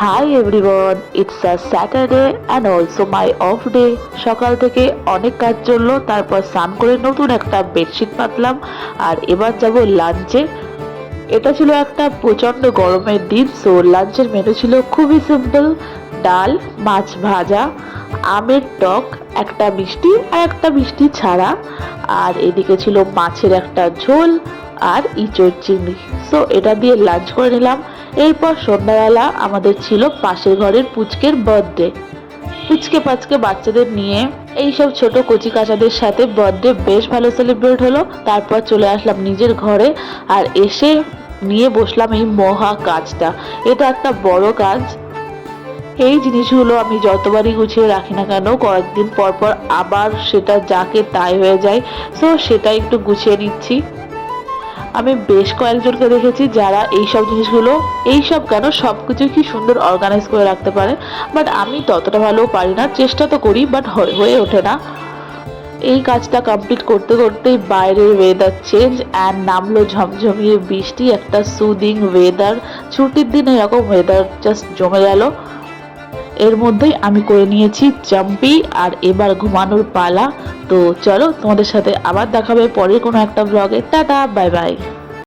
Hi everyone, it's a Saturday and also my off day. সকাল থেকে অনেক কাজ চললো, তারপর স্নান করে নতুন একটা বেডশিট পাতলাম আর এবার যাব লাঞ্চে। এটা ছিল একটা প্রচণ্ড গরমের দিন, সো লাঞ্চের মেনু ছিল খুবই সিম্পল: ডাল, মাছ ভাজা, আমের টক, একটা মিষ্টি আর একটা মিষ্টি ছাড়া, আর এদিকে ছিল মাছের একটা ঝোল আর ইঁচড় চিংড়ি। সো এটা দিয়ে লাঞ্চ করে নিলাম। এরপর সন্ধ্যাবেলা আমাদের ছিল পাশের ঘরের পুচকের বার্থডে। পুচকে পাচকে বাচ্চাদের নিয়ে এইসব ছোট কচি কাচাদের সাথে বার্থডে বেশ ভালো সেলিব্রেট হলো। তারপর চলে আসলাম নিজের ঘরে আর এসে নিয়ে বসলাম এই মহা কাজটা। এটা একটা বড় কাজ। এই জিনিসগুলো আমি যতবারই গুছিয়ে রাখি না কেন, কয়েকদিন পর পর আবার সেটা যাকে তাই হয়ে যায়। সো সেটা একটু গুছিয়ে নিচ্ছি। আমি বেশ কয়েকজনকে দেখেছি যারা এইসব জিনিসগুলো, এইসব কেন, সব কিছু কি সুন্দর অর্গানাইজ করে রাখতে পারে, বাট আমি ততটা ভালো পারি না। চেষ্টা তো করি, বাট হয়ে ওঠে না। এই কাজটা কমপ্লিট করতে করতেই বাইরের ওয়েদার চেঞ্জ অ্যান্ড নামলো ঝমঝমিয়ে বৃষ্টি। একটা সুদিং ওয়েদার, ছুটির দিন এরকম ওয়েদার জাস্ট জমে গেল। এর মধ্যেই আমি করে নিয়েছি জাম্পি আর এবার ঘুমানোর পালা। তো চলো, তোমাদের সাথে আবার দেখাবে পরের কোনো একটা ব্লগে। Tata, bye bye.